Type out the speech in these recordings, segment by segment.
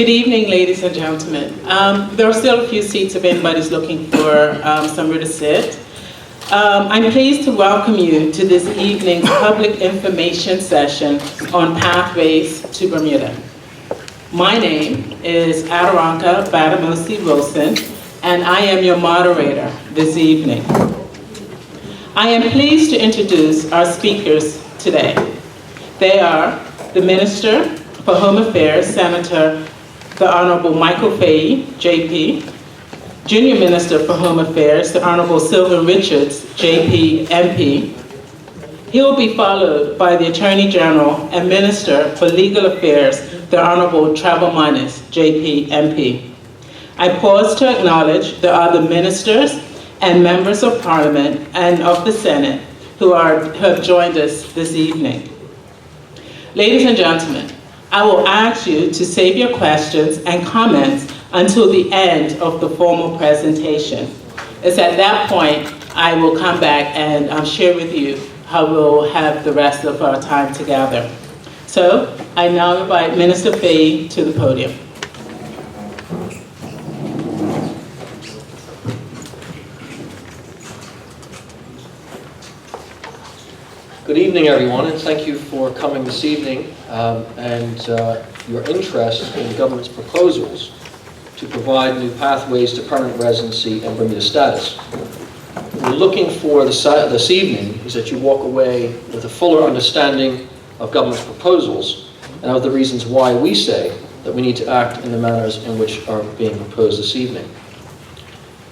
Good evening, ladies and gentlemen. There are still a few seats if anybody's looking for somewhere to sit. I'm pleased to welcome you to this evening's public information session on pathways to Bermuda. My name is Aderonka Batamosi Wilson, and I am your moderator this evening. I am pleased to introduce our speakers today. They are the Minister for Home Affairs, Senator the Honorable Michael Fahey, JP, Junior Minister for Home Affairs, the Honorable Sylvan Richards, JP, MP. He will be followed by the Attorney General and Minister for Legal Affairs, the Honorable Trevor Minus, JP, MP. I pause to acknowledge the other ministers and members of Parliament and of the Senate who have joined us this evening. Ladies and gentlemen, I will ask you to save your questions and comments until the end of the formal presentation. It's at that point I will come back and share with you how we'll have the rest of our time together. So I now invite Minister Fahey to the podium. Good evening, everyone, and thank you for coming this evening and your interest in the government's proposals to provide new pathways to permanent residency and Bermuda status. What we're looking for this evening is that you walk away with a fuller understanding of government's proposals and of the reasons why we say that we need to act in the manners in which are being proposed this evening.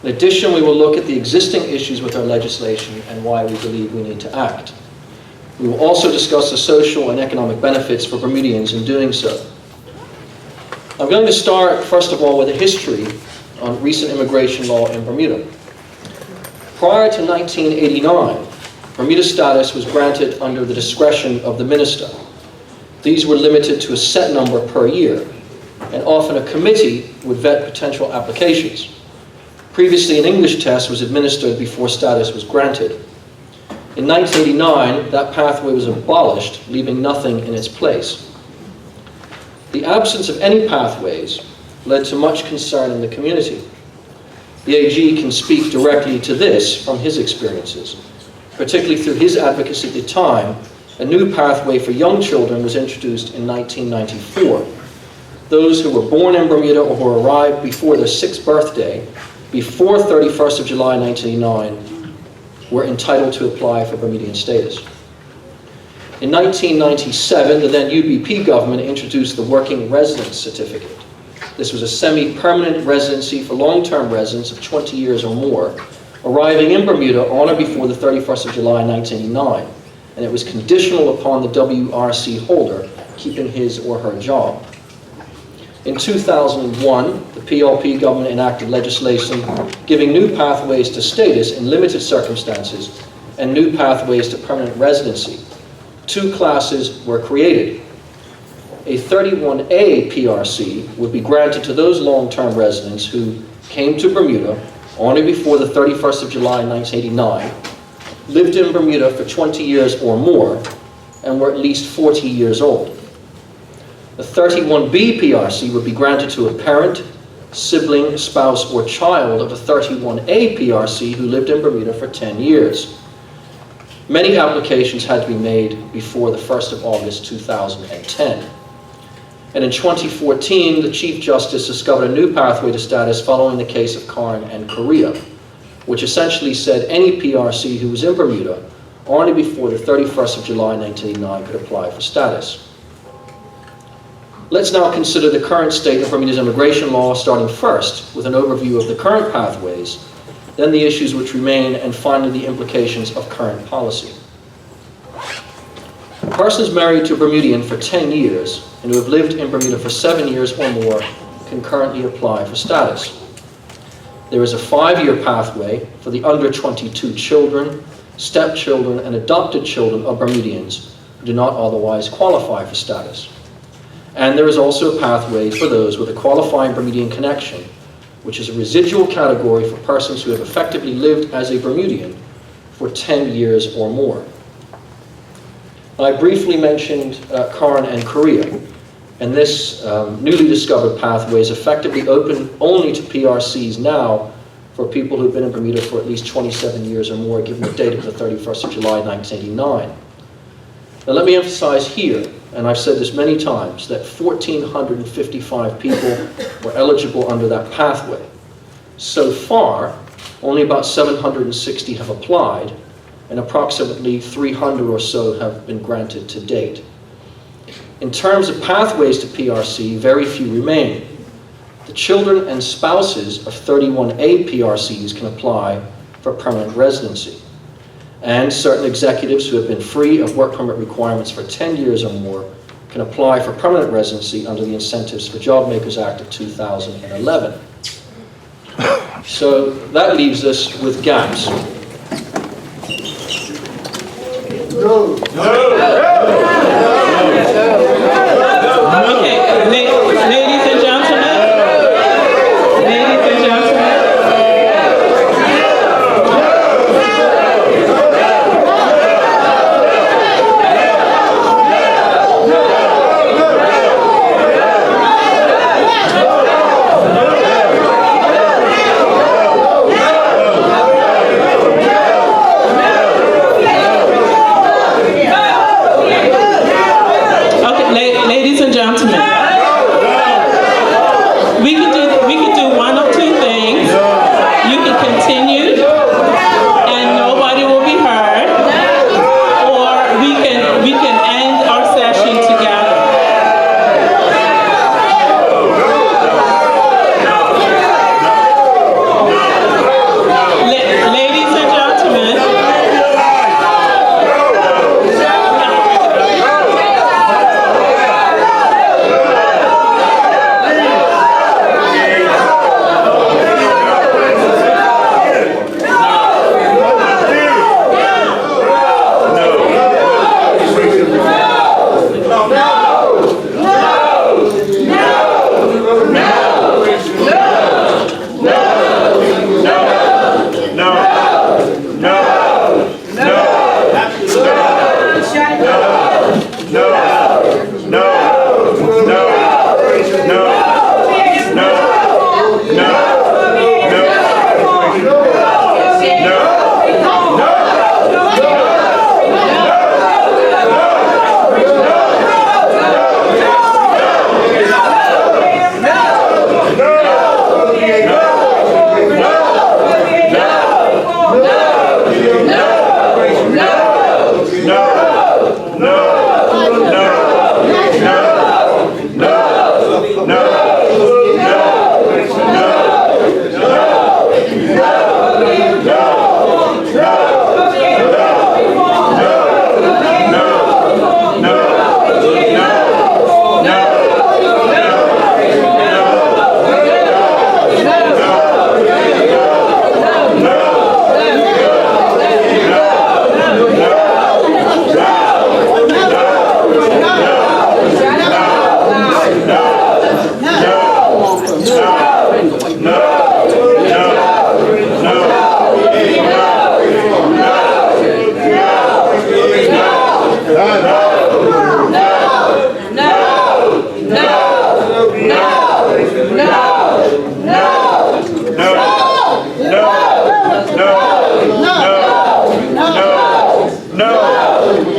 In addition, we will look at the existing issues with our legislation and why we believe we need to act. We will also discuss the social and economic benefits for Bermudians in doing so. I'm going to start, first of all, with a history on recent immigration law in Bermuda. Prior to 1989, Bermuda status was granted under the discretion of the minister. These were limited to a set number per year, and often a committee would vet potential applications. Previously, an English test was administered before status was granted. In 1989, that pathway was abolished, leaving nothing in its place. The absence of any pathways led to much concern in the community. The AG can speak directly to this from his experiences. Particularly through his advocacy at the time, a new pathway for young children was introduced in 1994. Those who were born in Bermuda or who arrived before their 6th birthday, before 31st of July 1989, were entitled to apply for Bermudian status. In 1997, the then UBP government introduced the Working Residence Certificate. This was a semi-permanent residency for long-term residents of 20 years or more, arriving in Bermuda on or before the 31st of July 1989, and it was conditional upon the WRC holder keeping his or her job. In 2001, the PLP government enacted legislation giving new pathways to status in limited circumstances and new pathways to permanent residency. 2 classes were created. A 31A PRC would be granted to those long-term residents who came to Bermuda on or before the 31st of July 1989, lived in Bermuda for 20 years or more, and were at least 40 years old. A 31B PRC would be granted to a parent, sibling, spouse, or child of a 31A PRC who lived in Bermuda for 10 years. Many applications had to be made before the 1st of August 2010. And in 2014, the Chief Justice discovered a new pathway to status following the case of Karn and Korea, which essentially said any PRC who was in Bermuda on or before the 31st of July 1989 could apply for status. Let's now consider the current state of Bermuda's immigration law, starting first with an overview of the current pathways, then the issues which remain, and finally the implications of current policy. Persons married to a Bermudian for 10 years and who have lived in Bermuda for 7 years or more can currently apply for status. There is a 5-year pathway for the under 22 children, stepchildren, and adopted children of Bermudians who do not otherwise qualify for status. And there is also a pathway for those with a qualifying Bermudian connection, which is a residual category for persons who have effectively lived as a Bermudian for 10 years or more. I briefly mentioned Karn and Korea. And this newly discovered pathway is effectively open only to PRCs now for people who've been in Bermuda for at least 27 years or more, given the date of the 31st of July 1989. Now let me emphasize here, and I've said this many times, that 1,455 people were eligible under that pathway. So far, only about 760 have applied, and approximately 300 or so have been granted to date. In terms of pathways to PRC, very few remain. The children and spouses of 31A PRCs can apply for permanent residency. And certain executives who have been free of work permit requirements for 10 years or more can apply for permanent residency under the Incentives for Job Makers Act of 2011. So that leaves us with gaps. Okay, ladies and gentlemen. Ladies and gentlemen. Ladies and gentlemen, we could do one of two things. You can continue and nobody will be heard, or we can end our session together. Ladies and gentlemen.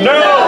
No!